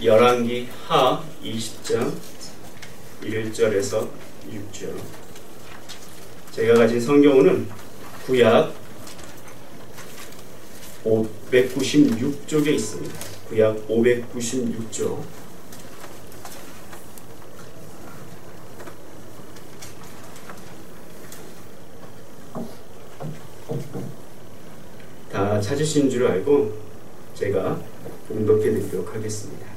열왕기 하 20장 1절에서 6절. 제가 가진 성경은 구약 596쪽에 있습니다. 구약 596쪽. 다 찾으신 줄 알고 제가 봉독해 드리도록 하겠습니다.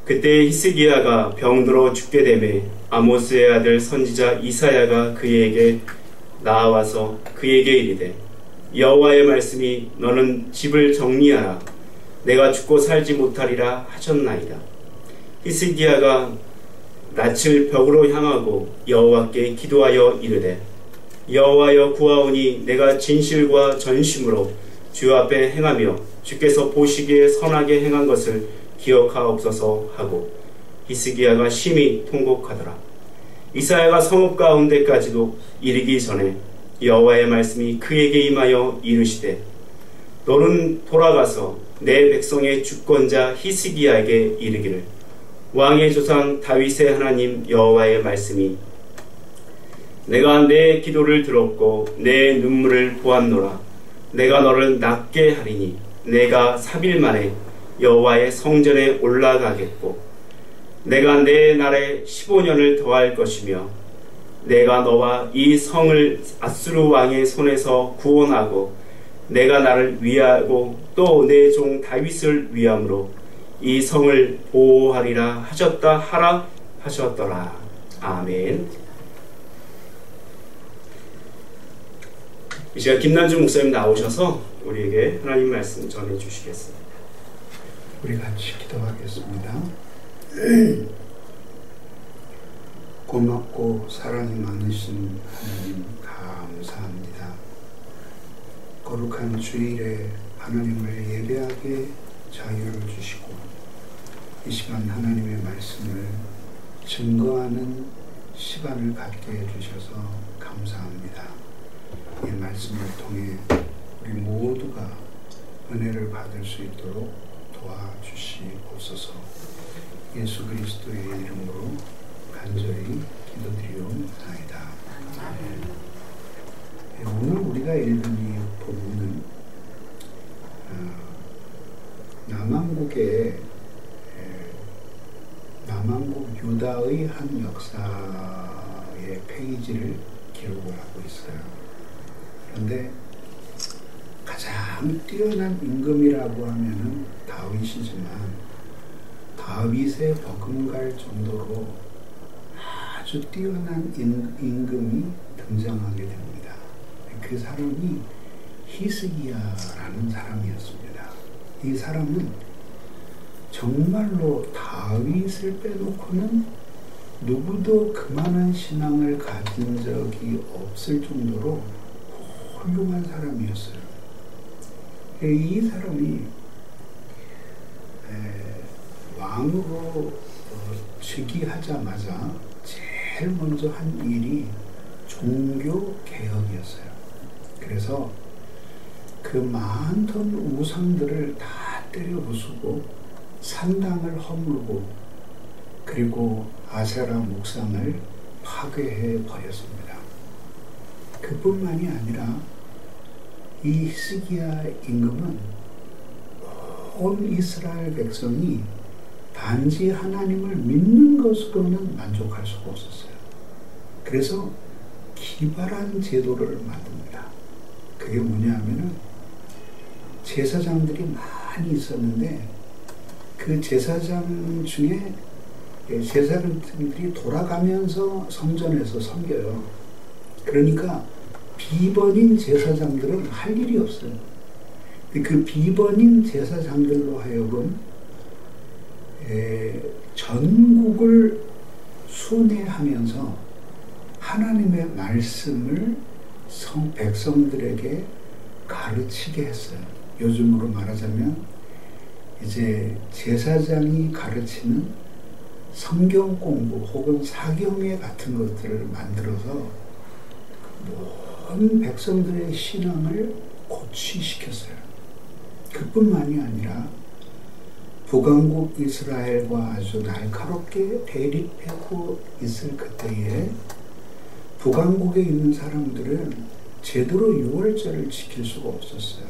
그때 히스기야가 병들어 죽게 되매 아모스의 아들 선지자 이사야가 그에게 나와서 그에게 이르되 여호와의 말씀이 너는 집을 정리하라 내가 죽고 살지 못하리라 하셨나이다. 히스기야가 낯을 벽으로 향하고 여호와께 기도하여 이르되 여호와여 구하오니 내가 진실과 전심으로 주 앞에 행하며 주께서 보시기에 선하게 행한 것을 기억하옵소서 하고 히스기야가 심히 통곡하더라. 이사야가 성읍 가운데까지도 이르기 전에 여호와의 말씀이 그에게 임하여 이르시되 너는 돌아가서 내 백성의 주권자 히스기야에게 이르기를 왕의 조상 다윗의 하나님 여호와의 말씀이 내가 내 기도를 들었고 내 눈물을 보았노라. 내가 너를 낫게 하리니 내가 3일 만에 여호와의 성전에 올라가겠고 내가 내 날에 15년을 더할 것이며 내가 너와 이 성을 아수르 왕의 손에서 구원하고 내가 나를 위하고 또 내 종 다윗을 위함으로 이 성을 보호하리라 하셨다 하라 하셨더라. 아멘. 이 시간 김난주 목사님 나오셔서 우리에게 하나님 말씀 전해 주시겠습니다. 우리 같이 기도하겠습니다. 고맙고 사랑이 많으신 하나님 감사합니다. 거룩한 주일에 하나님을 예배하게 자유를 주시고 이 시간 하나님의 말씀을 증거하는 시간을 갖게 해주셔서 감사합니다. 이 말씀을 통해 우리 모두가 은혜를 받을 수 있도록 도와주시옵소서. 예수 그리스도의 이름으로 간절히 기도드리옵나이다. 오늘 우리가 읽은 이 본문은 남왕국 유다의 한 역사의 페이지를 기록을 하고 있어요. 그런데 가장 뛰어난 임금이라고 하면은 다윗이지만 다윗의 버금갈 정도로 아주 뛰어난 임금이 등장하게 됩니다. 그 사람이 히스기야라는 사람이었습니다. 이 사람은 정말로 다윗을 빼놓고는 누구도 그만한 신앙을 가진 적이 없을 정도로 훌륭한 사람이었어요. 이 사람이 왕으로 즉위하자마자 제일 먼저 한 일이 종교 개혁이었어요. 그래서 그 많던 우상들을 다 때려 부수고 산당을 허물고 그리고 아세라 목상을 파괴해 버렸습니다. 그뿐만이 아니라 이 히스기야 임금은 온 이스라엘 백성이 단지 하나님을 믿는 것으로는 만족할 수가 없었어요. 그래서 기발한 제도를 만듭니다. 그게 뭐냐 하면은 제사장들이 많이 있었는데 그 제사장 중에 제사장들이 돌아가면서 성전에서 섬겨요. 그러니까 비번인 제사장들은 할 일이 없어요. 그 비번인 제사장들로 하여금 전국을 순회하면서 하나님의 말씀을 백성들에게 가르치게 했어요. 요즘으로 말하자면 이제 제사장이 가르치는 성경 공부 혹은 사경회 같은 것들을 만들어서 모든 백성들의 신앙을 고취시켰어요. 그뿐만이 아니라 북왕국 이스라엘과 아주 날카롭게 대립하고 있을 그때에 북왕국에 있는 사람들은 제대로 유월절을 지킬 수가 없었어요.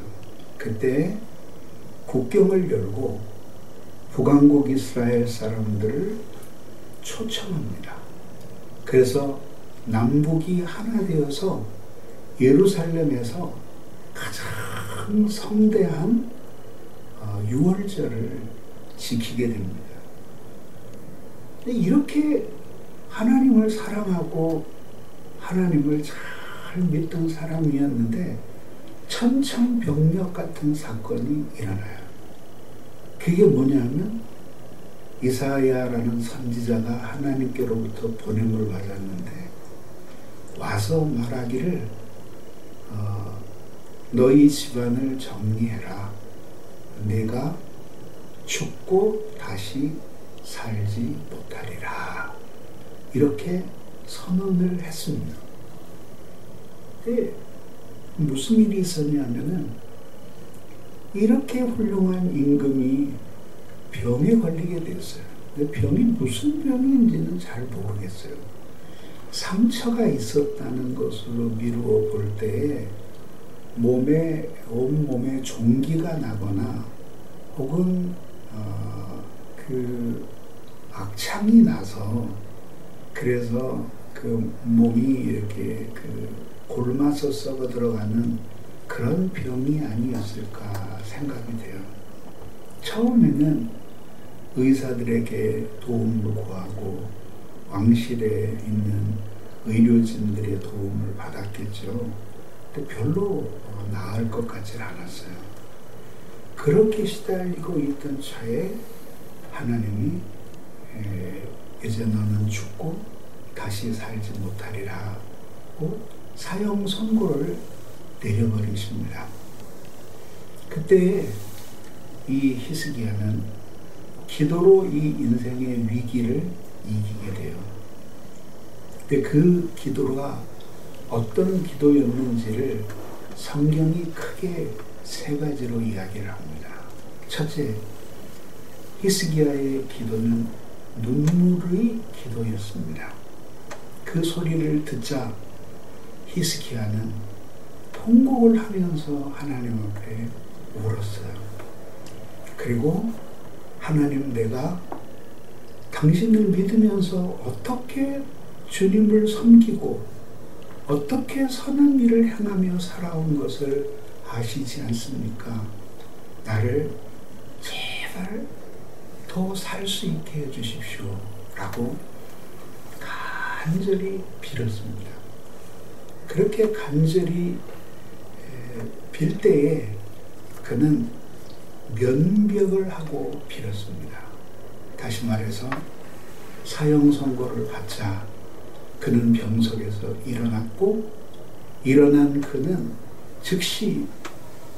그때 국경을 열고 북왕국 이스라엘 사람들을 초청합니다. 그래서 남북이 하나 되어서 예루살렘에서 가장 성대한 유월절을 지키게 됩니다. 이렇게 하나님을 사랑하고 하나님을 잘 믿던 사람이었는데 천천병력 같은 사건이 일어나요. 그게 뭐냐면 이사야라는 선지자가 하나님께로부터 보냄을 받았는데 와서 말하기를 너희 집안을 정리해라. 내가 죽고 다시 살지 못하리라. 이렇게 선언을 했습니다. 근데 무슨 일이 있었냐면은 이렇게 훌륭한 임금이 병에 걸리게 됐어요. 근데 병이 무슨 병인지는 잘 모르겠어요. 상처가 있었다는 것으로 미루어 볼 때에 온몸에 종기가 나거나 혹은 악창이 나서 그래서 그 몸이 이렇게 골마서 썩어 들어가는 그런 병이 아니었을까 생각이 돼요. 처음에는 의사들에게 도움을 구하고 왕실에 있는 의료진들의 도움을 받았겠죠. 근데 별로 나을 것 같지 않았어요. 그렇게 시달리고 있던 차에 하나님이 이제 너는 죽고 다시 살지 못하리라고 사형 선고를 내려버리십니다. 그때 이 히스기야는 기도로 이 인생의 위기를 이기게 돼요. 근데 그 기도가 어떤 기도였는지를 성경이 크게 세 가지로 이야기를 합니다. 첫째, 히스기야의 기도는 눈물의 기도였습니다. 그 소리를 듣자 히스기야는 통곡을 하면서 하나님 앞에 울었어요. 그리고 하나님, 내가 당신을 믿으면서 어떻게 주님을 섬기고 어떻게 선한 일을 행하며 살아온 것을 아시지 않습니까? 나를 제발 더 살 수 있게 해주십시오 라고 간절히 빌었습니다. 그렇게 간절히 빌 때에 그는 면벽을 하고 빌었습니다. 다시 말해서 사형 선고를 받자 그는 병석에서 일어났고, 일어난 그는 즉시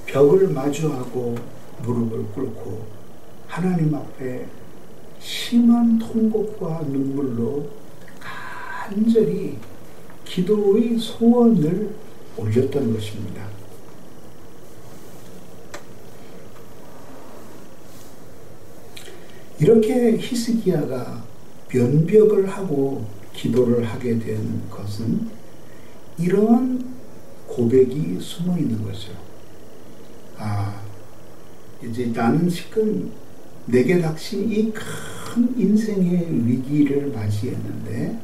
벽을 마주하고 무릎을 꿇고 하나님 앞에 심한 통곡과 눈물로 간절히 기도의 소원을 올렸던 것입니다. 이렇게 히스기야가 면벽을 하고 기도를 하게 된 것은 이러한 고백이 숨어 있는 거죠. 이제 나는 지금 내게 닥친 이 큰 인생의 위기를 맞이했는데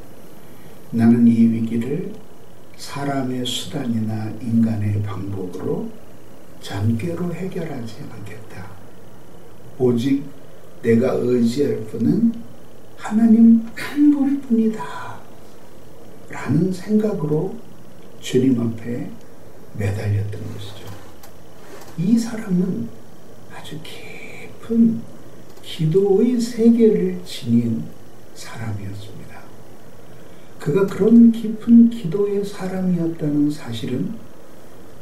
나는 이 위기를 사람의 수단이나 인간의 방법으로 잠깨로 해결하지 않겠다. 오직 내가 의지할 분은 하나님 한 분뿐이다 라는 생각으로 주님 앞에 매달렸던 것이죠. 이 사람은 아주 깊은 기도의 세계를 지닌 사람이었습니다. 그가 그런 깊은 기도의 사람이었다는 사실은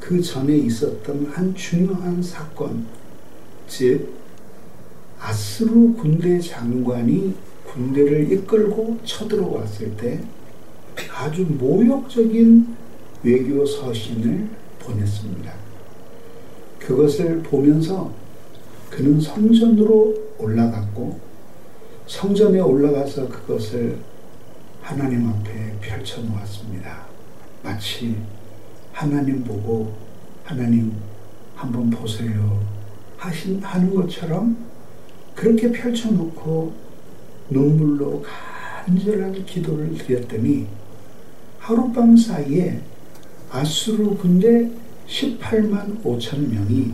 그 전에 있었던 한 중요한 사건, 즉 아스루 군대 장관이 군대를 이끌고 쳐들어왔을 때 아주 모욕적인 외교 서신을 보냈습니다. 그것을 보면서 그는 성전으로 올라갔고 성전에 올라가서 그것을 하나님 앞에 펼쳐 놓았습니다. 마치 하나님 보고 하나님 한번 보세요 하는 것처럼 그렇게 펼쳐놓고 눈물로 간절한 기도를 드렸더니 하룻밤 사이에 아수르 군대 18만 5천 명이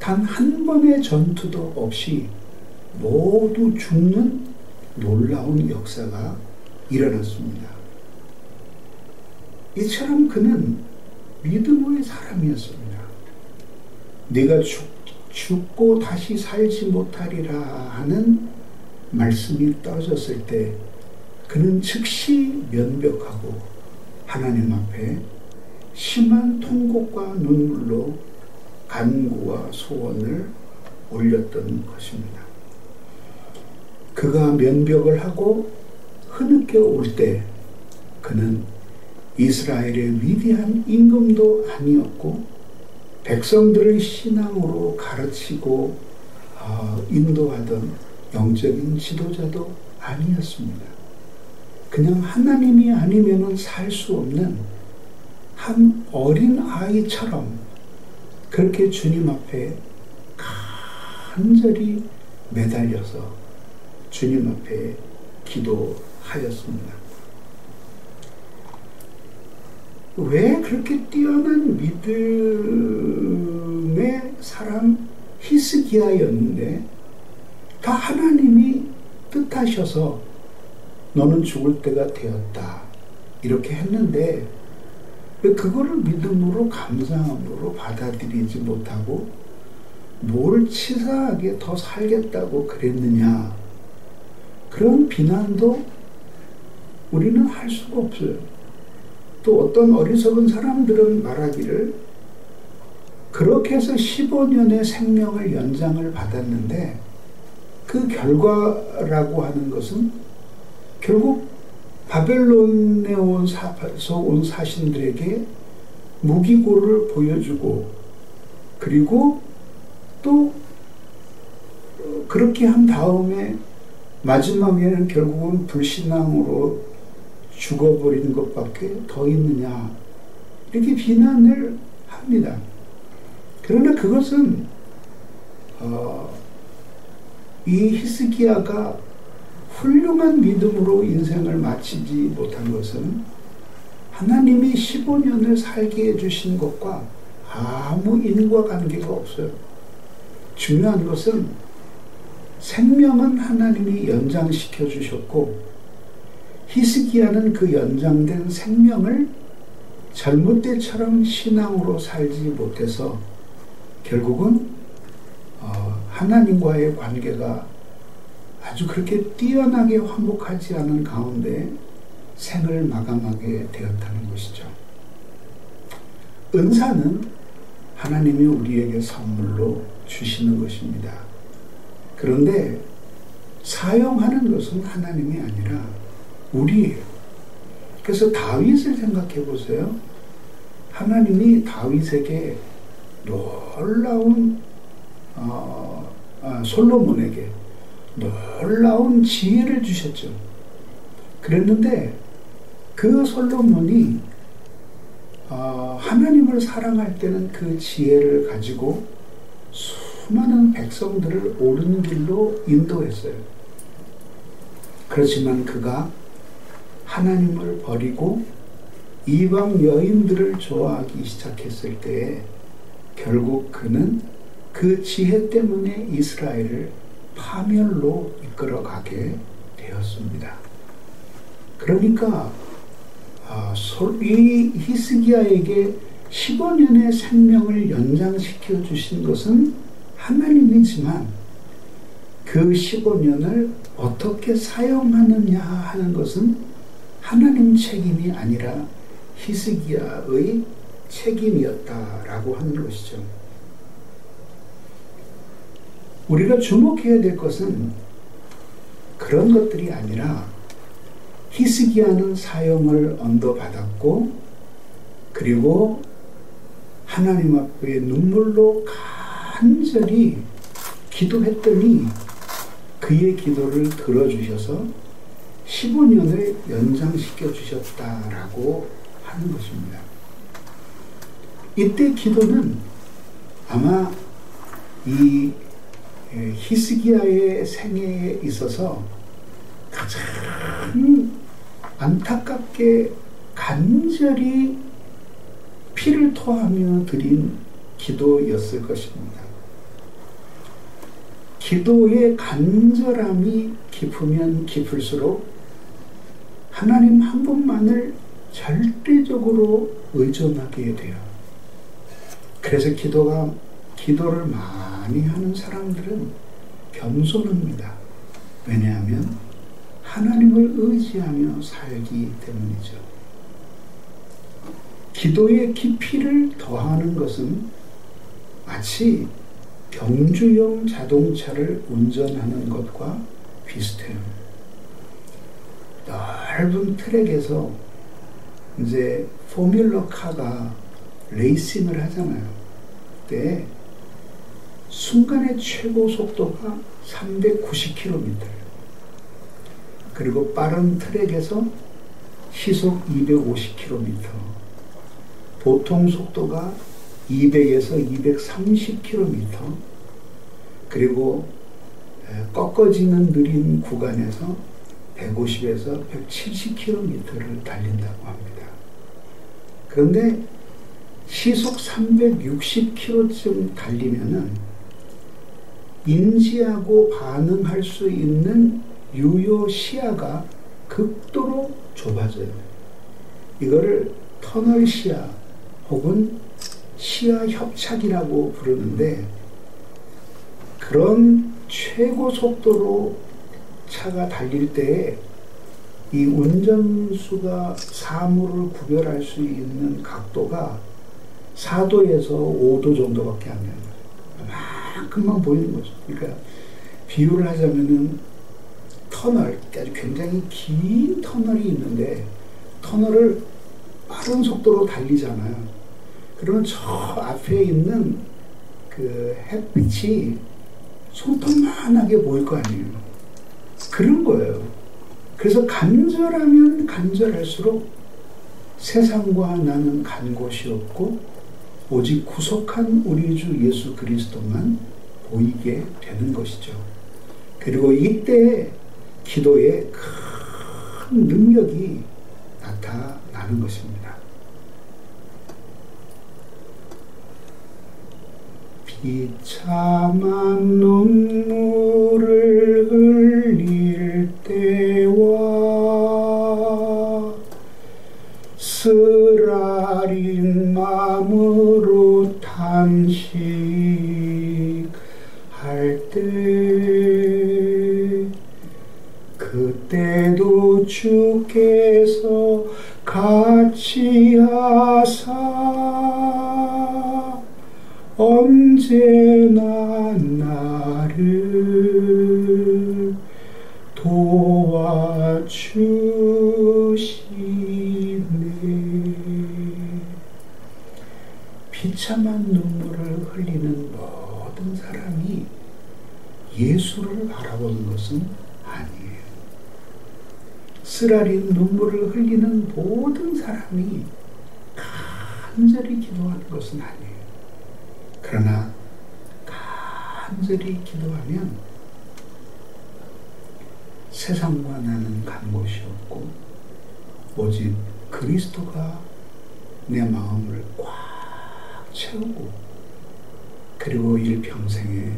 단 한 번의 전투도 없이 모두 죽는 놀라운 역사가 일어났습니다. 이처럼 그는 믿음의 사람이었습니다. 네가 죽고 다시 살지 못하리라 하는 말씀이 떨어졌을 때 그는 즉시 면벽하고 하나님 앞에 심한 통곡과 눈물로 간구와 소원을 올렸던 것입니다. 그가 면벽을 하고 흐느껴 올 때 그는 이스라엘의 위대한 임금도 아니었고 백성들을 신앙으로 가르치고 인도하던 영적인 지도자도 아니었습니다. 그냥 하나님이 아니면 살 수 없는 한 어린 아이처럼 그렇게 주님 앞에 간절히 매달려서 주님 앞에 기도하였습니다. 왜 그렇게 뛰어난 믿음의 사람 히스기야였는데 다 하나님이 뜻하셔서 너는 죽을 때가 되었다 이렇게 했는데 왜 그거를 믿음으로 감사함으로 받아들이지 못하고 뭘 치사하게 더 살겠다고 그랬느냐, 그런 비난도 우리는 할 수가 없어요. 또 어떤 어리석은 사람들은 말하기를 그렇게 해서 15년의 생명을 연장을 받았는데 그 결과라고 하는 것은 결국 바벨론에 온 사신들에게 무기고를 보여주고 그리고 또 그렇게 한 다음에 마지막에는 결국은 불신앙으로 죽어버린 것밖에 더 있느냐, 이렇게 비난을 합니다. 그러나 그것은 이 히스기야가 훌륭한 믿음으로 인생을 마치지 못한 것은 하나님이 15년을 살게 해주신 것과 아무 인과관계가 없어요. 중요한 것은 생명은 하나님이 연장시켜 주셨고 히스기야는 그 연장된 생명을 젊을 때처럼 신앙으로 살지 못해서 결국은 하나님과의 관계가 아주 그렇게 뛰어나게 화목하지 않은 가운데 생을 마감하게 되었다는 것이죠. 은사는 하나님이 우리에게 선물로 주시는 것입니다. 그런데 사용하는 것은 하나님이 아니라 우리예요. 그래서 다윗을 생각해 보세요. 하나님이 다윗에게 놀라운 솔로몬에게 놀라운 지혜를 주셨죠. 그랬는데 그 솔로몬이 하나님을 사랑할 때는 그 지혜를 가지고 수많은 백성들을 옳은 길로 인도했어요. 그렇지만 그가 하나님을 버리고 이방 여인들을 좋아하기 시작했을 때에 결국 그는 그 지혜 때문에 이스라엘을 파멸로 이끌어가게 되었습니다. 그러니까 이 히스기야에게 15년의 생명을 연장시켜 주신 것은 하나님이지만 그 15년을 어떻게 사용하느냐 하는 것은 하나님 책임이 아니라 히스기야의 책임이었다라고 하는 것이죠. 우리가 주목해야 될 것은 그런 것들이 아니라 히스기야는 사용을 언도받았고 그리고 하나님 앞에 눈물로 간절히 기도했더니 그의 기도를 들어주셔서 15년을 연장시켜 주셨다라고 하는 것입니다. 이때 기도는 아마 이 히스기야의 생애에 있어서 가장 안타깝게 간절히 피를 토하며 드린 기도였을 것입니다. 기도의 간절함이 깊으면 깊을수록 하나님 한 분만을 절대적으로 의존하게 돼요. 그래서 기도를 많이 하는 사람들은 겸손합니다. 왜냐하면 하나님을 의지하며 살기 때문이죠. 기도의 깊이를 더하는 것은 마치 경주용 자동차를 운전하는 것과 비슷해요. 넓은 트랙에서 이제 포뮬러카가 레이싱을 하잖아요. 그때 순간의 최고 속도가 390km. 그리고 빠른 트랙에서 시속 250km. 보통 속도가 200에서 230km. 그리고 꺾어지는 느린 구간에서 150에서 170km를 달린다고 합니다. 그런데 시속 360km쯤 달리면은 인지하고 반응할 수 있는 유효 시야가 극도로 좁아져요. 이거를 터널 시야 혹은 시야 협착이라고 부르는데, 그런 최고 속도로 차가 달릴 때에 이 운전수가 사물을 구별할 수 있는 각도가 4도에서 5도 정도밖에 안 돼요. 그만큼만 보이는 거죠. 그러니까 비유를 하자면은 터널, 아주 굉장히 긴 터널이 있는데 터널을 빠른 속도로 달리잖아요. 그러면 저 앞에 있는 그 햇빛이 손톱만하게 보일 거 아니에요. 그런 거예요. 그래서 간절하면 간절할수록 세상과 나는 간 곳이 없고 오직 구속한 우리 주 예수 그리스도만 보이게 되는 것이죠. 그리고 이때 기도에 큰 능력이 나타나는 것입니다. 비참한 눈물을 흘릴 때와 쓰라린 마음으로 탄식할 때, 그때도 주께서 같이 하사 언제나 나를 도와주시네. 비참한 눈물을 흘리는 모든 사람이 예수를 바라보는 것은 아니에요. 쓰라린 눈물을 흘리는 모든 사람이 간절히 기도하는 것은 아니에요. 그러나 간절히 기도하면 세상과 나는 간 곳이 없고 오직 그리스도가 내 마음을 꽉 채우고, 그리고 일평생에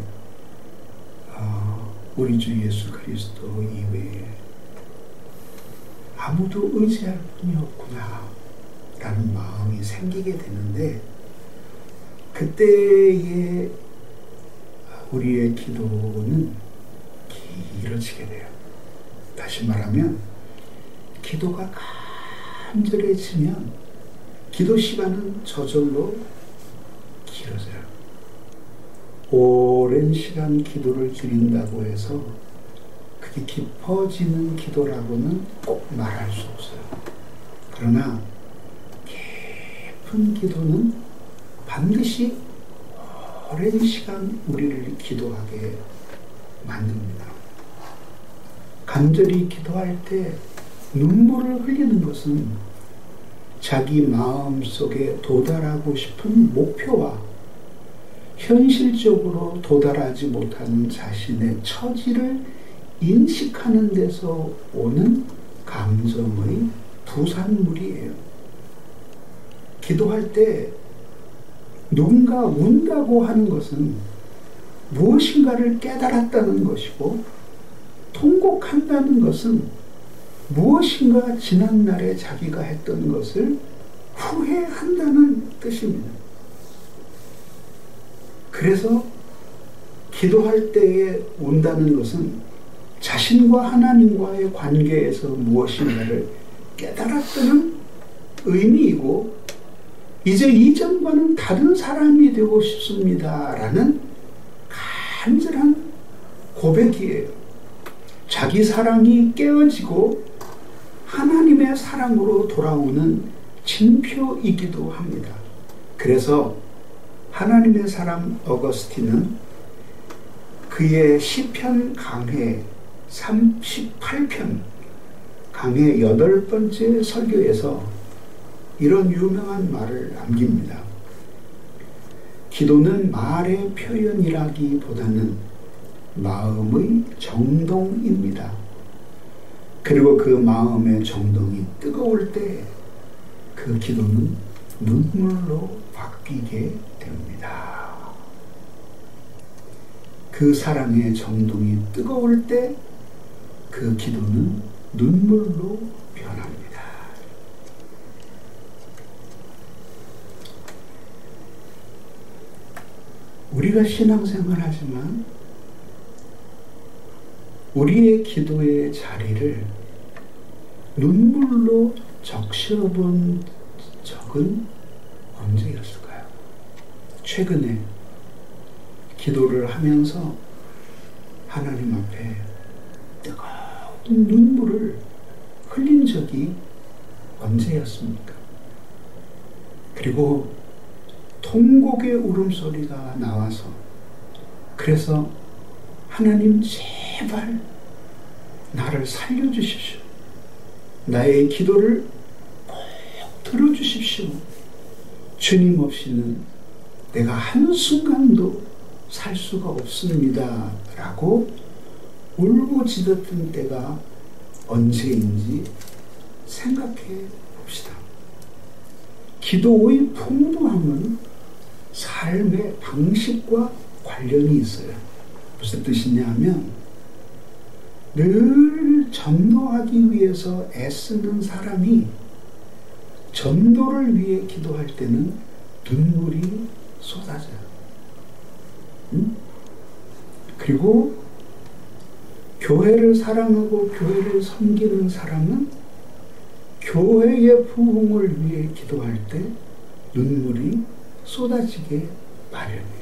우리 주 예수 그리스도 이외에 아무도 의지할 분이 없구나 라는 마음이 생기게 되는데, 그때의 우리의 기도는 길어지게 돼요. 다시 말하면 기도가 간절해지면 기도 시간은 저절로 길어져요. 오랜 시간 기도를 드린다고 해서 그게 깊어지는 기도라고는 꼭 말할 수 없어요. 그러나 깊은 기도는 반드시 오랜 시간 우리를 기도하게 만듭니다. 간절히 기도할 때 눈물을 흘리는 것은 자기 마음 속에 도달하고 싶은 목표와 현실적으로 도달하지 못하는 자신의 처지를 인식하는 데서 오는 감정의 부산물이에요. 기도할 때 누군가 운다고 하는 것은 무엇인가를 깨달았다는 것이고, 통곡한다는 것은 무엇인가 지난날에 자기가 했던 것을 후회한다는 뜻입니다. 그래서 기도할 때에 운다는 것은 자신과 하나님과의 관계에서 무엇인가를 깨달았다는 의미이고, 이제 이전과는 다른 사람이 되고 싶습니다 라는 간절한 고백이에요. 자기 사랑이 깨어지고 하나님의 사랑으로 돌아오는 징표이기도 합니다. 그래서 하나님의 사람 어거스틴은 그의 시편 강해 38편 강해 8번째 설교에서 이런 유명한 말을 남깁니다. 기도는 말의 표현이라기보다는 마음의 정동입니다. 그리고 그 마음의 정동이 뜨거울 때 그 기도는 눈물로 바뀌게 됩니다. 그 사랑의 정동이 뜨거울 때 그 기도는 눈물로 변합니다. 우리가 신앙생활 하지만 우리의 기도의 자리를 눈물로 적셔본 적은 언제였을까요? 최근에 기도를 하면서 하나님 앞에 뜨거운 눈물을 흘린 적이 언제였습니까? 그리고 통곡의 울음소리가 나와서, 그래서 하나님 제발 나를 살려주십시오. 나의 기도를 꼭 들어주십시오. 주님 없이는 내가 한순간도 살 수가 없습니다 라고 울부짖었던 때가 언제인지 생각해 봅시다. 기도의 풍부함은 삶의 방식과 관련이 있어요. 무슨 뜻이냐 하면, 늘 전도하기 위해서 애쓰는 사람이 전도를 위해 기도할 때는 눈물이 쏟아져요. 그리고 교회를 사랑하고 교회를 섬기는 사람은 교회의 부흥을 위해 기도할 때 눈물이 쏟아지게 마련이에요.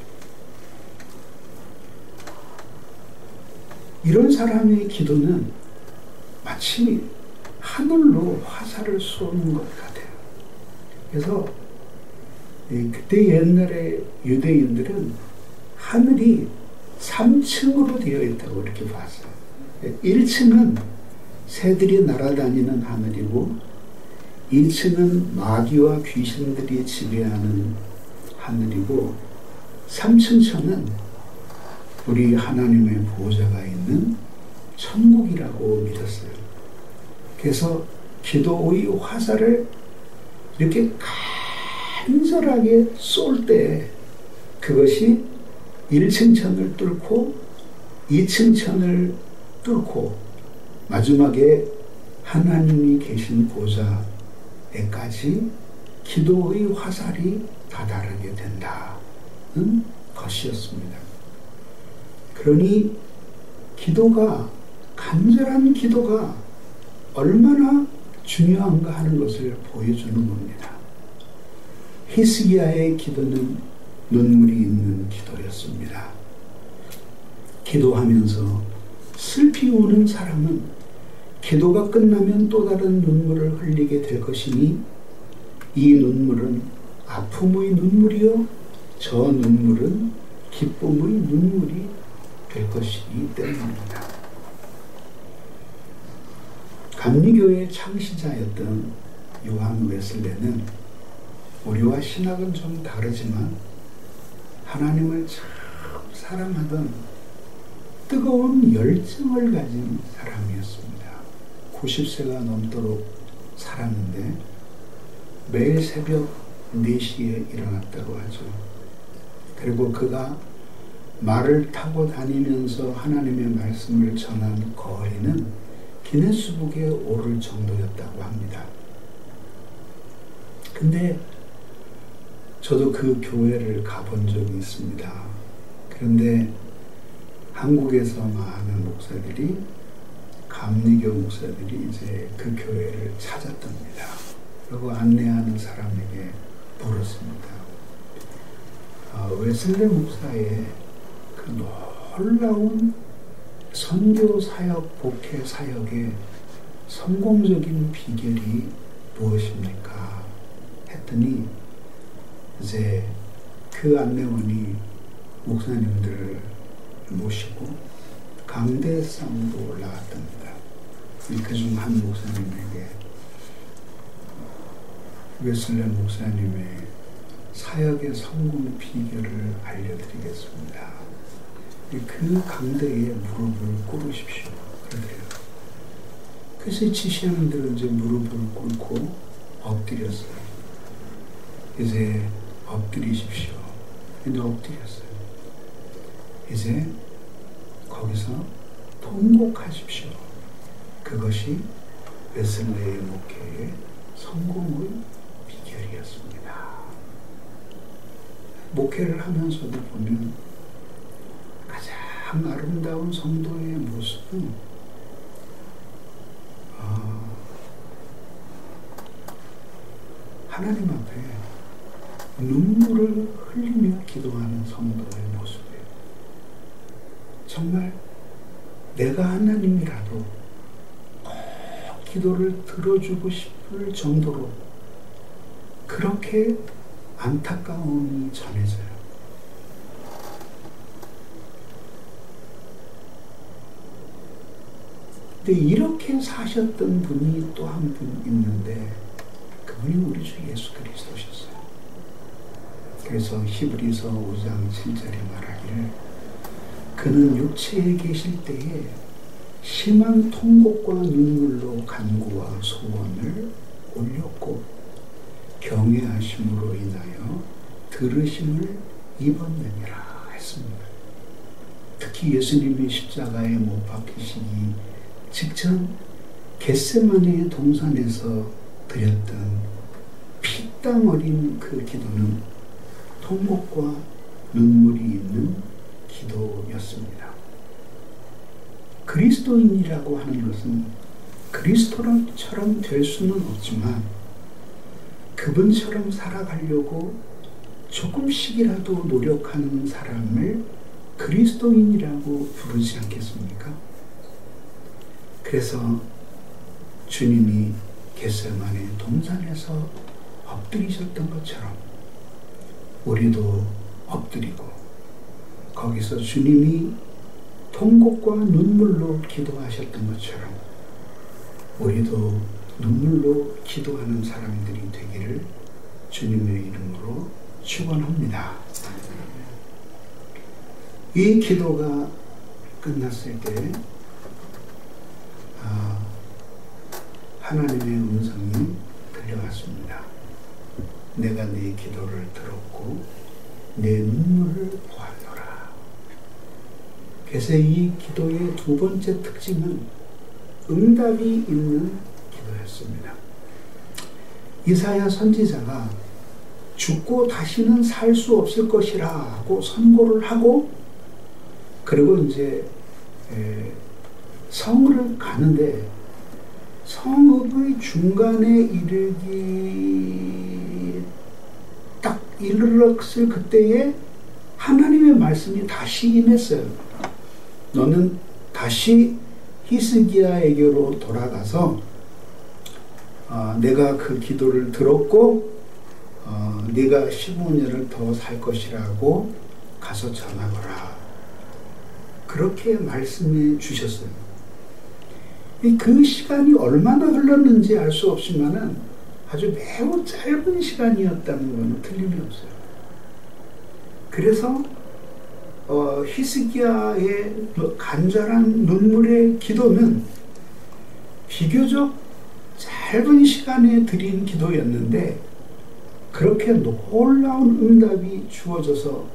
이런 사람의 기도는 마치 하늘로 화살을 쏘는 것 같아요. 그래서 그때 옛날에 유대인들은 하늘이 3층으로 되어 있다고 이렇게 봤어요. 1층은 새들이 날아다니는 하늘이고, 2층은 마귀와 귀신들이 지배하는 하늘이고, 3층 천은 우리 하나님의 보좌가 있는 천국이라고 믿었어요. 그래서 기도의 화살을 이렇게 간절하게 쏠 때 그것이 1층 천을 뚫고 2층 천을 뚫고 마지막에 하나님이 계신 보좌에까지 기도의 화살이 다다르게 된다는 것이었습니다. 그러니 기도가, 간절한 기도가 얼마나 중요한가 하는 것을 보여주는 겁니다. 히스기야의 기도는 눈물이 있는 기도였습니다. 기도하면서 슬피 우는 사람은 기도가 끝나면 또 다른 눈물을 흘리게 될 것이니, 이 눈물은 아픔의 눈물이요 저 눈물은 기쁨의 눈물이 될 것이기 때문입니다. 감리교의 창시자였던 요한 웨슬레는 우리와 신학은 좀 다르지만 하나님을 참 사랑하던 뜨거운 열정을 가진 사람이었습니다. 90세가 넘도록 살았는데 매일 새벽 4시에 일어났다고 하죠. 그리고 그가 말을 타고 다니면서 하나님의 말씀을 전한 거리는 기네스북에 오를 정도였다고 합니다. 근데 저도 그 교회를 가본 적이 있습니다. 그런데 한국에서 많은 목사들이, 감리교 목사들이 이제 그 교회를 찾았답니다. 그리고 안내하는 사람에게 물었습니다. 웨슬레 목사의 그 놀라운 선교 사역, 목회 사역의 성공적인 비결이 무엇입니까? 했더니 이제 그 안내원이 목사님들을 모시고 강대상으로 올라갔답니다. 그중 한 목사님에게 웨슬레 목사님의 사역의 성공 비결을 알려드리겠습니다. 그 강대에 무릎을 꿇으십시오. 그러더래요. 그래서 지시하는 대로 이제 무릎을 꿇고 엎드렸어요. 이제 엎드리십시오. 근데 엎드렸어요. 이제 거기서 통곡하십시오. 그것이 웨슬레의 목회의 성공의 비결이었습니다. 목회를 하면서도 보면 가장 아름다운 성도의 모습은 하나님 앞에 눈물을 흘리며 기도하는 성도의 모습이에요. 정말 내가 하나님이라도 꼭 기도를 들어주고 싶을 정도로 그렇게 안타까움이 전해져요. 근데 이렇게 사셨던 분이 또 한 분 있는데 그분이 우리 주 예수 그리스도셨어요. 그래서 히브리서 5장 7절에 말하기를 그는 육체에 계실 때에 심한 통곡과 눈물로 간구와 소원을 올렸고 경외하심으로 인하여 들으심을 입었느니라 했습니다. 특히 예수님이 십자가에 못 박히시기 직전 겟세마네 동산에서 드렸던 피땀 어린 그 기도는 통곡과 눈물이 있는 기도였습니다. 그리스도인이라고 하는 것은 그리스도처럼 될 수는 없지만 그분처럼 살아가려고 조금씩이라도 노력하는 사람을 그리스도인이라고 부르지 않겠습니까? 그래서 주님이 겟세마네 동산에서 엎드리셨던 것처럼 우리도 엎드리고 거기서 주님이 통곡과 눈물로 기도하셨던 것처럼 우리도 눈물로 기도하는 사람들이 되기를 주님의 이름으로 축원합니다. 이 기도가 끝났을 때 하나님의 음성이 들려왔습니다. 내가 네 기도를 들었고 내 눈물을 보았노라. 그래서 이 기도의 두 번째 특징은 응답이 있는 기도였습니다. 이사야 선지자가 죽고 다시는 살 수 없을 것이라고 선고를 하고 그리고 이제 성을 가는데 성읍의 중간에 딱 이르렀을 그때에 하나님의 말씀이 다시 임했어요. 너는 다시 히스기야에게로 돌아가서 내가 그 기도를 들었고 네가 15년을 더 살 것이라고 가서 전하거라. 그렇게 말씀해 주셨어요. 그 시간이 얼마나 흘렀는지 알 수 없지만은 아주 매우 짧은 시간이었다는 것은 틀림이 없어요. 그래서 히스기야의 간절한 눈물의 기도는 비교적 짧은 시간에 드린 기도였는데 그렇게 놀라운 응답이 주어져서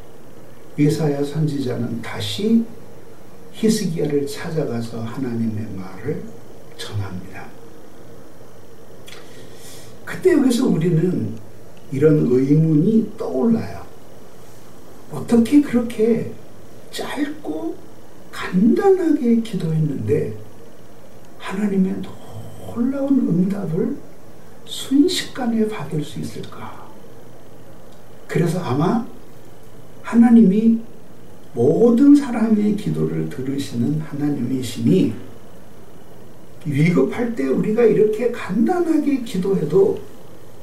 이사야 선지자는 다시 히스기야를 찾아가서 하나님의 말을 전합니다. 그때 여기서 우리는 이런 의문이 떠올라요. 어떻게 그렇게 짧고 간단하게 기도했는데 하나님의 놀라운 응답을 순식간에 받을 수 있을까? 그래서 아마 하나님이 모든 사람의 기도를 들으시는 하나님이시니 위급할 때 우리가 이렇게 간단하게 기도해도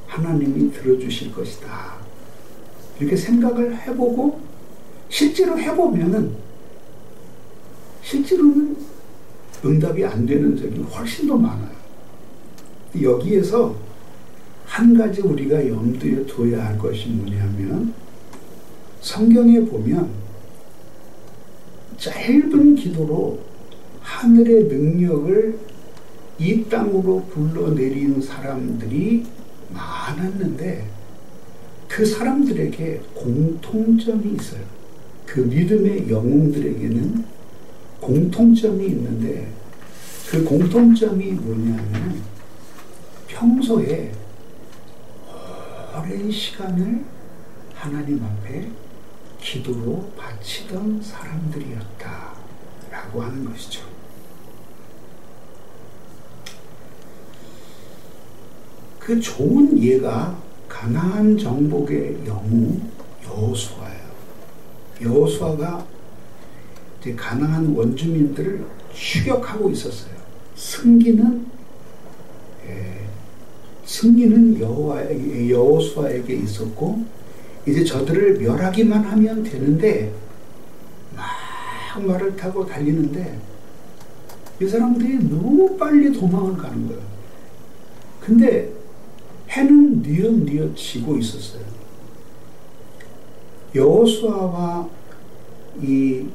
하나님이 들어주실 것이다. 이렇게 생각을 해보고 실제로 해보면은 실제로는 응답이 안 되는 적이 훨씬 더 많아요. 여기에서 한 가지 우리가 염두에 둬야 할 것이 뭐냐면 성경에 보면 짧은 기도로 하늘의 능력을 이 땅으로 불러내리는 사람들이 많았는데 그 사람들에게 공통점이 있어요. 그 믿음의 영웅들에게는 공통점이 있는데 그 공통점이 뭐냐면 평소에 오랜 시간을 하나님 앞에 기도로 바치던 사람들이었다 라고 하는 것이죠. 그 좋은 예가 가나안 정복의 영웅 여호수아예요. 여호수아가 이제 가나안 원주민들을 추격하고 있었어요. 승리는 여호수아에게 있었고 이제 저들을 멸하기만 하면 되는데 막 말을 타고 달리는데 이 사람들이 너무 빨리 도망을 가는 거예요. 근데 해는 뉘엿뉘엿 지고 있었어요. 여호수아와 이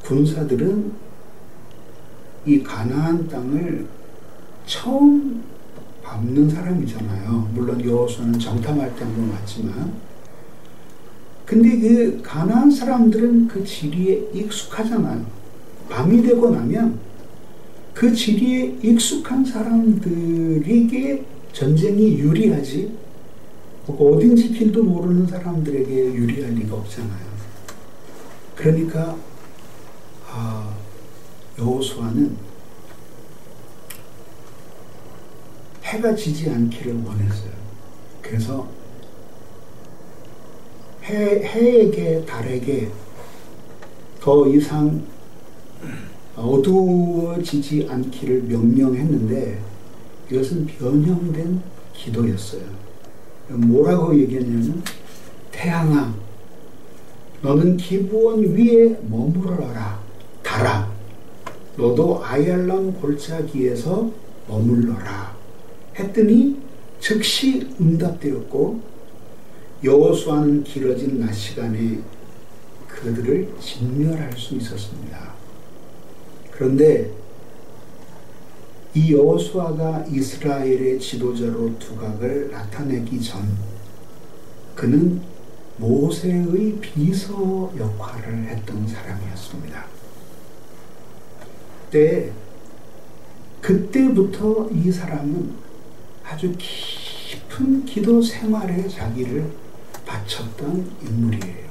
군사들은 이 가나안 땅을 처음 밟는 사람이잖아요. 물론 여호수아는 정탐할 때 한번 왔지만 근데 그 가나안 사람들은 그 지리에 익숙하잖아요. 밤이 되고 나면 그 지리에 익숙한 사람들에게 전쟁이 유리하지 어딘지 길도 모르는 사람들에게 유리할 리가 없잖아요. 그러니까 여호수아는 해가 지지 않기를 원했어요. 그래서 해에게 달에게 더 이상 어두워지지 않기를 명령했는데 이것은 변형된 기도였어요. 뭐라고 얘기했냐면 태양아 너는 기브온 위에 머물러라. 달아 너도 아얄람 골짜기에서 머물러라 했더니 즉시 응답되었고 여호수아는 길어진 낮 시간에 그들을 진멸할 수 있었습니다. 그런데 이 여호수아가 이스라엘의 지도자로 두각을 나타내기 전 그는 모세의 비서 역할을 했던 사람이었습니다. 그때부터 이 사람은 아주 깊은 기도 생활에 자기를 바쳤던 인물이에요.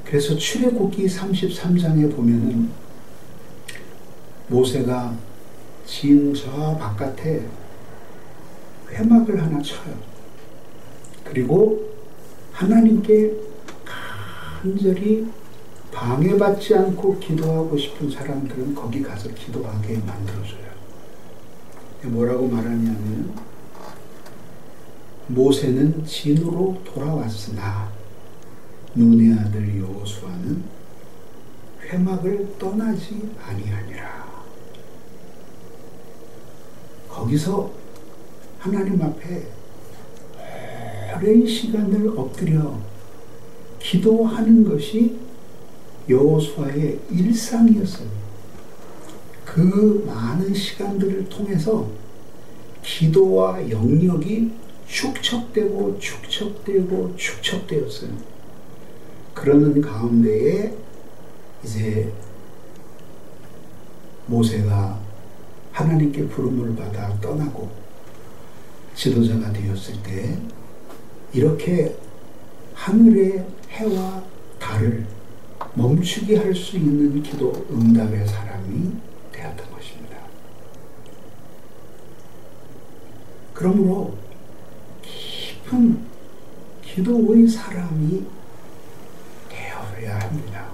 그래서 출애굽기 33장에 보면은 모세가 진 저 바깥에 회막을 하나 쳐요. 그리고 하나님께 간절히 방해받지 않고 기도하고 싶은 사람들은 거기 가서 기도하게 만들어줘요. 뭐라고 말하냐면 모세는 진으로 돌아왔으나 눈의 아들 여호수아는 회막을 떠나지 아니하니라. 거기서 하나님 앞에 오랜 시간을 엎드려 기도하는 것이 여호수아의 일상이었어요. 그 많은 시간들을 통해서 기도와 영역이 축적되고 축적되고 축적되었어요. 그러는 가운데에 이제 모세가 하나님께 부름을 받아 떠나고 지도자가 되었을 때 이렇게 하늘의 해와 달을 멈추게 할 수 있는 기도 응답의 사람이 되었던 것입니다. 그러므로 깊은 기도의 사람이 되어야 합니다.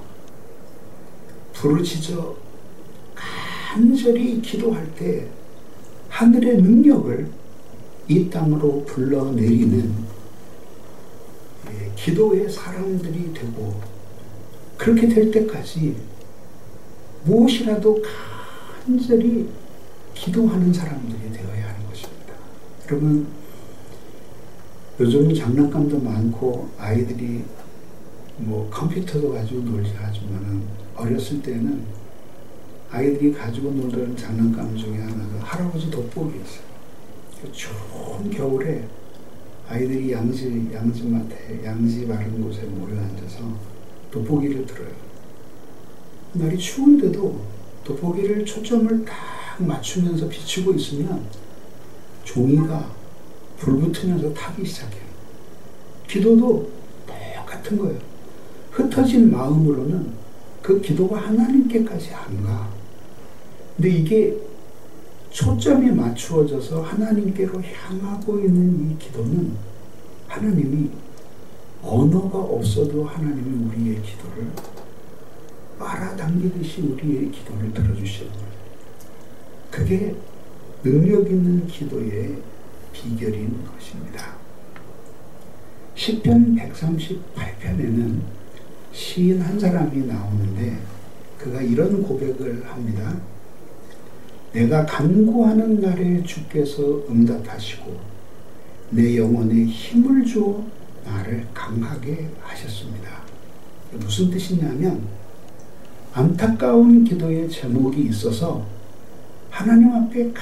부르짖어 간절히 기도할 때 하늘의 능력을 이 땅으로 불러내리는 기도의 사람들이 되고, 그렇게 될 때까지 무엇이라도 간절히 기도하는 사람들이 되어야 하는 것입니다. 여러분, 요즘은 장난감도 많고 아이들이 컴퓨터도 가지고 놀지 하지만은 어렸을 때는 아이들이 가지고 놀던 장난감 중에 하나가 할아버지 돋보기였어요. 추운 겨울에 아이들이 양지밭에 양지 마른 곳에 모여 앉아서 돋보기를 들어요. 날이 추운데도 돋보기를 초점을 딱 맞추면서 비추고 있으면 종이가 불붙으면서 타기 시작해요. 기도도 똑같은 거예요. 흩어진 마음으로는 그 기도가 하나님께까지 안 가. 근데 이게 초점이 맞추어져서 하나님께로 향하고 있는 이 기도는 하나님이 언어가 없어도 하나님이 우리의 기도를 빨아당기듯이 우리의 기도를 들어주시는 거예요. 그게 능력 있는 기도의 비결인 것입니다. 시편 138편에는 시인 한 사람이 나오는데 그가 이런 고백을 합니다. 내가 간구하는 날에 주께서 응답하시고 내 영혼에 힘을 주어 나를 강하게 하셨습니다. 무슨 뜻이냐면 안타까운 기도의 제목이 있어서 하나님 앞에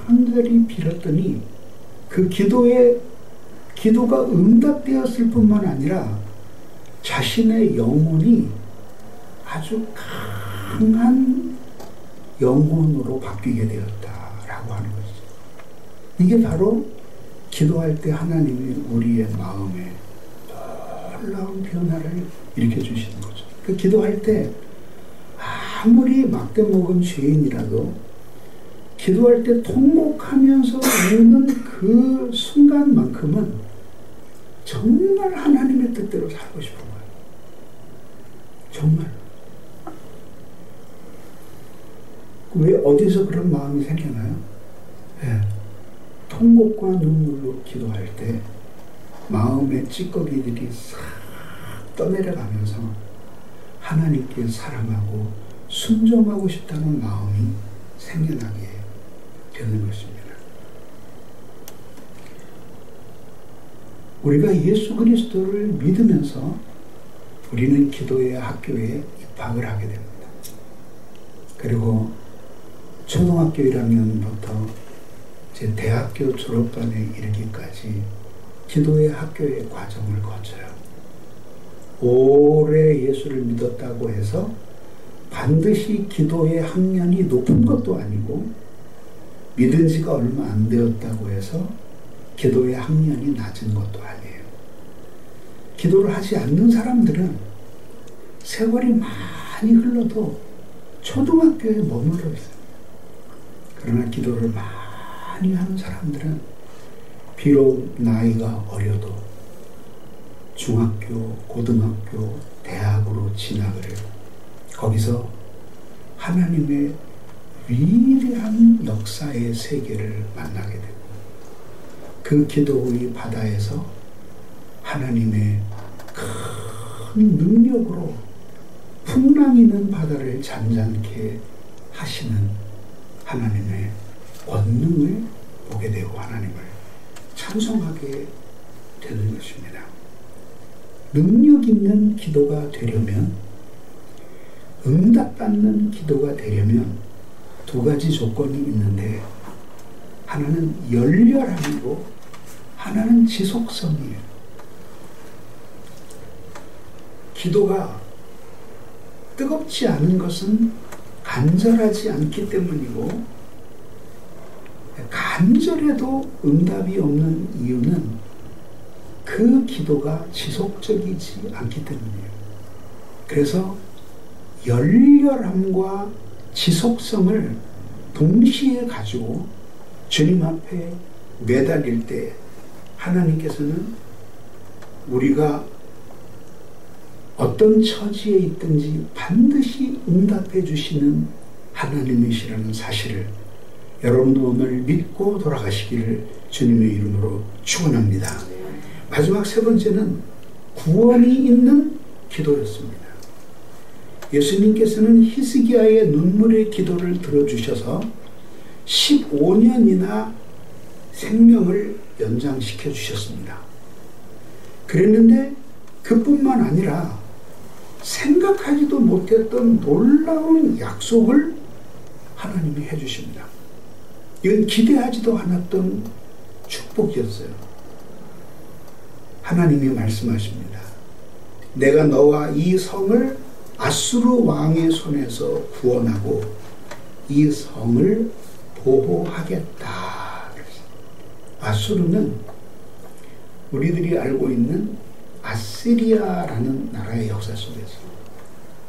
간절히 빌었더니 그 기도가 응답되었을 뿐만 아니라 자신의 영혼이 아주 강한 영혼으로 바뀌게 되었다라고 하는 것이죠. 이게 바로 기도할 때 하나님이 우리의 마음에 놀라운 변화를 일으켜 주시는 거죠. 그 기도할 때 아무리 막대 먹은 죄인이라도 기도할 때 통곡하면서 우는 그 순간만큼은 정말 하나님의 뜻대로 살고 싶은 거예요. 정말. 왜 어디서 그런 마음이 생겨나요? 네. 통곡과 눈물로 기도할 때 마음의 찌꺼기들이 싹 떠내려가면서 하나님께 사랑하고 순종하고 싶다는 마음이 생겨나게 되는 것입니다. 우리가 예수 그리스도를 믿으면서 우리는 기도의 학교에 입학을 하게 됩니다. 그리고 초등학교 1학년부터 제 대학교 졸업반에 이르기까지 기도의 학교의 과정을 거쳐요. 오래 예수를 믿었다고 해서 반드시 기도의 학년이 높은 것도 아니고 믿은 지가 얼마 안 되었다고 해서 기도의 학년이 낮은 것도 아니에요. 기도를 하지 않는 사람들은 세월이 많이 흘러도 초등학교에 머물러 있어요. 그러나 기도를 많이 하는 사람들은 비록 나이가 어려도 중학교, 고등학교, 대학으로 진학을 해요. 거기서 하나님의 위대한 역사의 세계를 만나게 되고 그 기도의 바다에서 하나님의 큰 능력으로 풍랑이는 바다를 잔잔케 하시는 하나님의 권능을 보게 되고 하나님을 찬송하게 되는 것입니다. 능력 있는 기도가 되려면, 응답받는 기도가 되려면 두 가지 조건이 있는데, 하나는 열렬함이고 하나는 지속성이에요. 기도가 뜨겁지 않은 것은 간절하지 않기 때문이고, 간절해도 응답이 없는 이유는 그 기도가 지속적이지 않기 때문이에요. 그래서 열렬함과 지속성을 동시에 가지고 주님 앞에 매달릴 때 하나님께서는 우리가 어떤 처지에 있든지 반드시 응답해 주시는 하나님이시라는 사실을 여러분도 오늘 믿고 돌아가시기를 주님의 이름으로 축원합니다. 마지막 세 번째는 구원이 있는 기도였습니다. 예수님께서는 히스기야의 눈물의 기도를 들어주셔서 15년이나 생명을 연장시켜 주셨습니다. 그랬는데 그뿐만 아니라 생각하지도 못했던 놀라운 약속을 하나님이 해주십니다. 이건 기대하지도 않았던 축복이었어요. 하나님이 말씀하십니다. 내가 너와 이 성을 아수르 왕의 손에서 구원하고 이 성을 보호하겠다. 아수르는 우리들이 알고 있는 아시리아라는 나라의 역사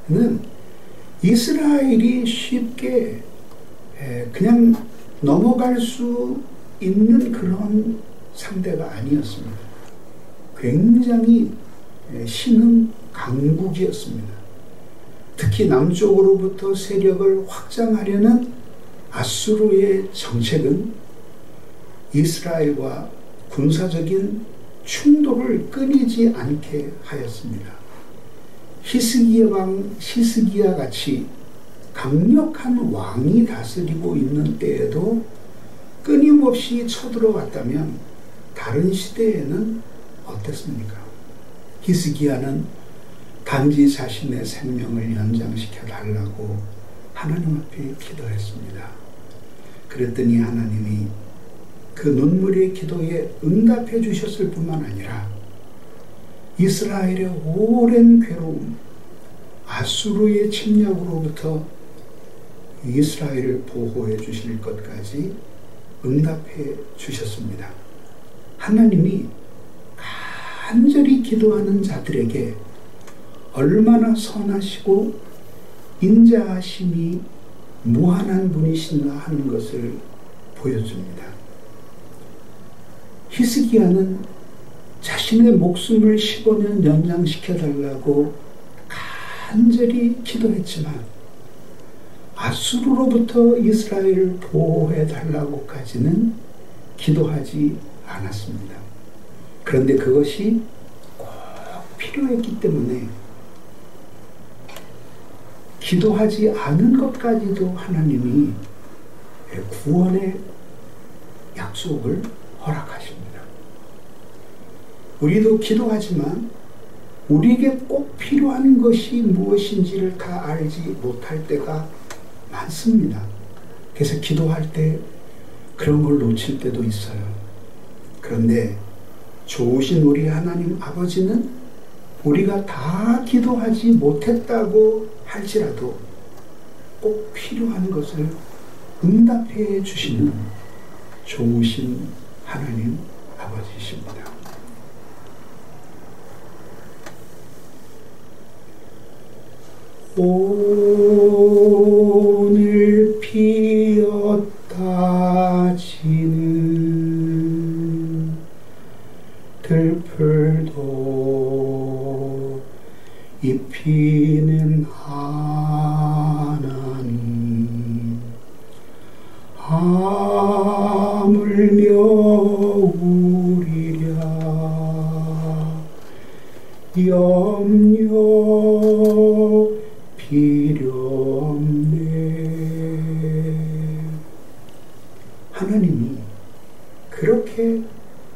속에서는 이스라엘이 쉽게 그냥 넘어갈 수 있는 그런 상대가 아니었습니다. 굉장히 신흥 강국이었습니다. 특히 남쪽으로부터 세력을 확장하려는 아수르의 정책은 이스라엘과 군사적인 충돌을 끊이지 않게 하였습니다. 히스기야 같이 강력한 왕이 다스리고 있는 때에도 끊임없이 쳐들어왔다면 다른 시대에는 어땠습니까? 히스기야는 단지 자신의 생명을 연장시켜 달라고 하나님 앞에 기도했습니다. 그랬더니 하나님이 그 눈물의 기도에 응답해 주셨을 뿐만 아니라 이스라엘의 오랜 괴로움, 아수르의 침략으로부터 이스라엘을 보호해 주실 것까지 응답해 주셨습니다. 하나님이 간절히 기도하는 자들에게 얼마나 선하시고 인자하심이 무한한 분이신가 하는 것을 보여줍니다. 히스기야는 자신의 목숨을 15년 연장시켜달라고 간절히 기도했지만 아수르로부터 이스라엘을 보호해달라고까지는 기도하지 않았습니다. 그런데 그것이 꼭 필요했기 때문에 기도하지 않은 것까지도 하나님이 구원의 약속을 허락하십니다. 우리도 기도하지만 우리에게 꼭 필요한 것이 무엇인지를 다 알지 못할 때가 많습니다. 그래서 기도할 때 그런 걸 놓칠 때도 있어요. 그런데 좋으신 우리 하나님 아버지는 우리가 다 기도하지 못했다고 할지라도 꼭 필요한 것을 응답해 주시는 좋으신 하나님 아버지십니다. 오늘 피었다 지는 들풀도 입히는 하나님 하물며 우리랴 염려 이렵네. 하나님이 그렇게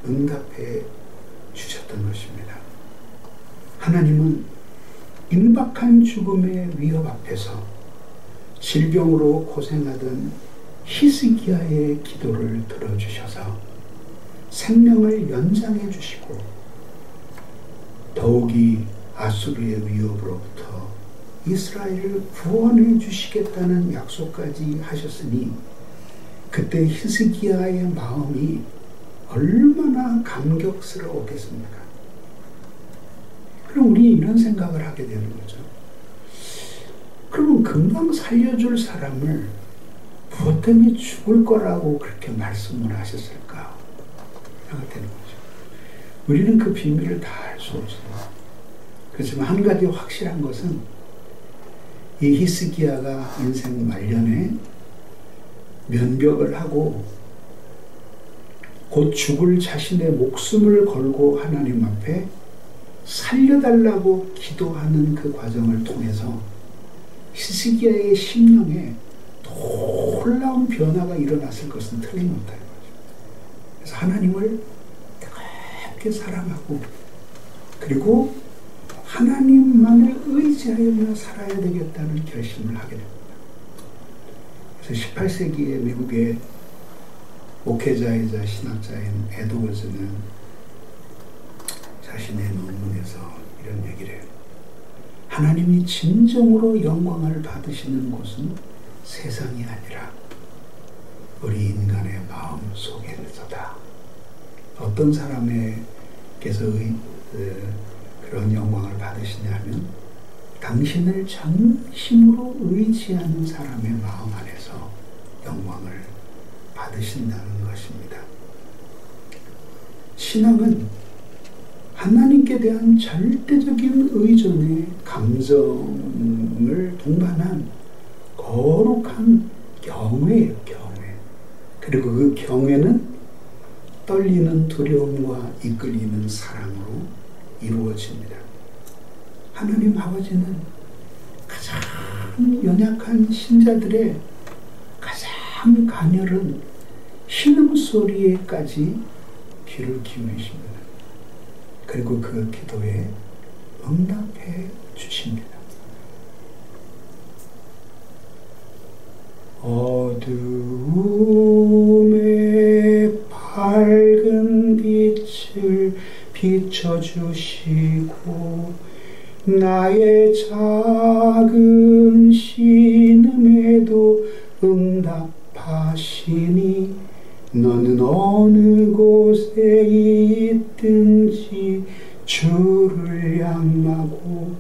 응답해 주셨던 것입니다. 하나님은 임박한 죽음의 위협 앞에서 질병으로 고생하던 히스기야의 기도를 들어주셔서 생명을 연장해 주시고 더욱이 아수르의 위협으로부터 이스라엘을 구원해 주시겠다는 약속까지 하셨으니 그때 히스기야의 마음이 얼마나 감격스러웠겠습니까? 그럼 우리 이런 생각을 하게 되는 거죠. 그러면 금방 살려줄 사람을 무엇 때문에 죽을 거라고 그렇게 말씀을 하셨을까? 생각되는 거죠. 우리는 그 비밀을 다 알 수 없어요. 그렇지만 한 가지 확실한 것은 이 히스기야가 인생 말년에 면벽을 하고 곧 죽을 자신의 목숨을 걸고 하나님 앞에 살려달라고 기도하는 그 과정을 통해서 히스기야의 심령에 놀라운 변화가 일어났을 것은 틀림없다는 거죠. 그래서 하나님을 뜨겁게 사랑하고 그리고 하나님만을 의지하여 살아야 되겠다는 결심을 하게 됩니다. 그래서 18세기의 미국의 목회자이자 신학자인 에드워즈는 자신의 논문에서 이런 얘기를 해요. 하나님이 진정으로 영광을 받으시는 곳은 세상이 아니라 우리 인간의 마음 속에서다. 어떤 사람에게서 그런 영광을 받으시냐면 당신을 전심으로 의지하는 사람의 마음 안에서 영광을 받으신다는 것입니다. 신앙은 하나님께 대한 절대적인 의존의 감정을 동반한 거룩한 경외예요, 경외. 그리고 그 경외는 떨리는 두려움과 이끌리는 사랑으로 이루어집니다. 하나님 아버지는 가장 연약한 신자들의 가장 가녀른 신음소리에까지 귀를 기울이십니다. 그리고 그 기도에 응답해 주십니다. 어두움에 밝은 빛을 비춰주시고 나의 작은 신음에도 응답하시니 너는 어느 곳에 있든지 주를 향하고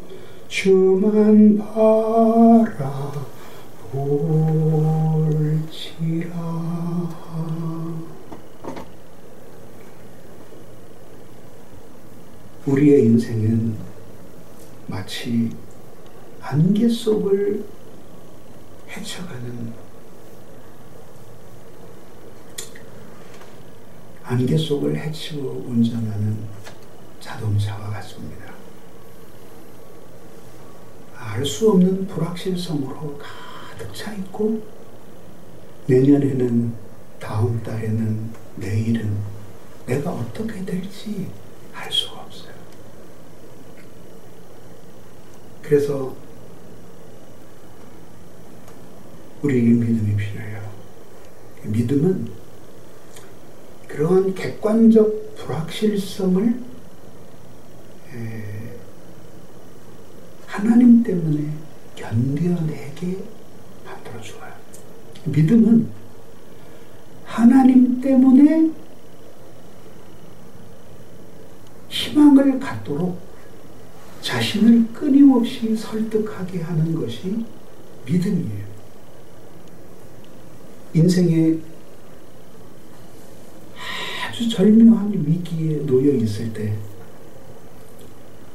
주만 바라볼지라. 우리의 인생은 마치 안개 속을 헤쳐가는 안개 속을 헤치고 운전하는 자동차와 같습니다. 알 수 없는 불확실성으로 가득 차 있고 내년에는 다음 달에는 내일은 내가 어떻게 될지 알 수가 없어요. 그래서 우리에게 믿음이 필요해요. 믿음은 그러한 객관적 불확실성을 하나님 때문에 견뎌내게 만들어줘요. 믿음은 하나님 때문에 희망을 갖도록 자신을 끊임없이 설득하게 하는 것이 믿음이에요. 인생에 아주 절묘한 위기에 놓여 있을 때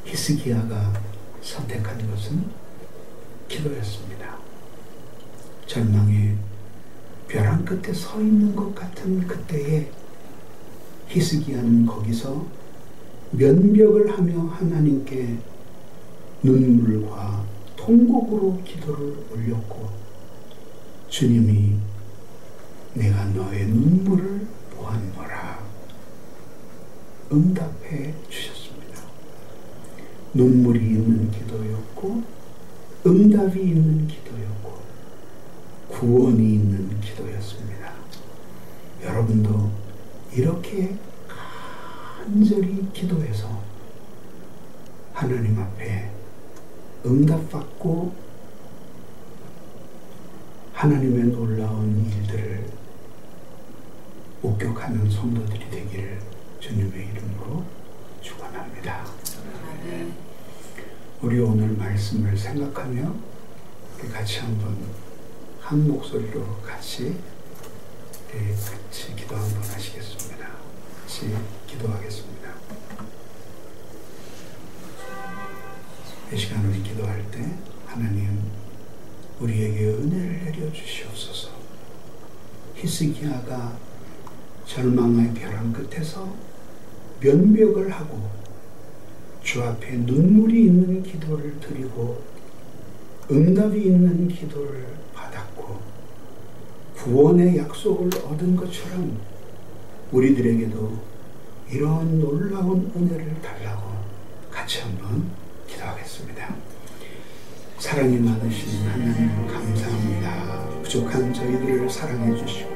히스기야가 선택한 것은 기도였습니다. 절망의 벼랑 끝에 서 있는 것 같은 그때에 히스기야는 거기서 면벽을 하며 하나님께 눈물과 통곡으로 기도를 올렸고 주님이 내가 너의 눈물을 보았노라 응답해 주셨습니다. 눈물이 있는 기도였고 응답이 있는 기도였고 구원이 있는 기도였습니다. 여러분도 이렇게 간절히 기도해서 하나님 앞에 응답받고 하나님의 놀라운 일들을 목격하는 성도들이 되기를 주님의 이름으로 축원합니다. 우리 오늘 말씀을 생각하며 우리 같이 한번 한 목소리로 같이 기도 한번 하시겠습니다. 같이 기도하겠습니다. 이 시간 우리 기도할 때 하나님 우리에게 은혜를 내려 주시옵소서. 히스기야가 절망의 벼랑 끝에서 면벽을 하고 주 앞에 눈물이 있는 기도를 드리고 응답이 있는 기도를 받았고 구원의 약속을 얻은 것처럼 우리들에게도 이런 놀라운 은혜를 달라고 같이 한번 기도하겠습니다. 사랑이 많으신 하나님 감사합니다. 부족한 저희들을 사랑해 주시고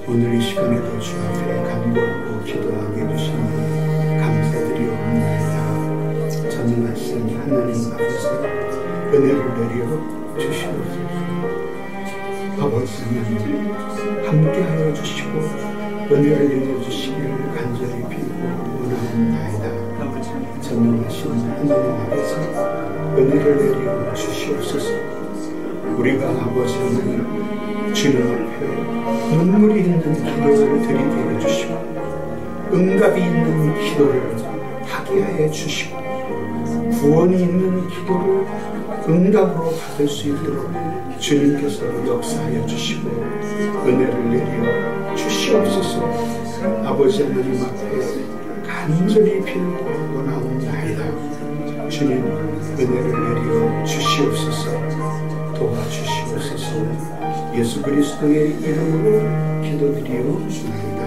오늘 이 시간에도 주 앞에 간구하고 기도하게 해주시니 감사드리옵나이다. 전능하신 하나님 아버지 은혜를 내려 주시옵소서. 아버지 하나님 함께하여 주시고 은혜를 내려 주시기를 간절히 빌고 원하옵나이다. 전능하신 하나님 아버지 은혜를 내려 주시옵소서. 우리가 아버지 하나님 주님 앞에 눈물이 있는 기도를 드리게 해주시고 응답이 있는 기도를 하게 해 주시고 구원이 있는 기도를 응답으로 받을 수 있도록 주님께서 역사하여 주시고 은혜를 내려 주시옵소서. 아버지 하나님 앞에 간절히 빌고 원하옵나이다. 주님 은혜를 내려 주시옵소서. 도와주시옵소서. 예수 그리스도의 이름으로 기도드리옵나이다.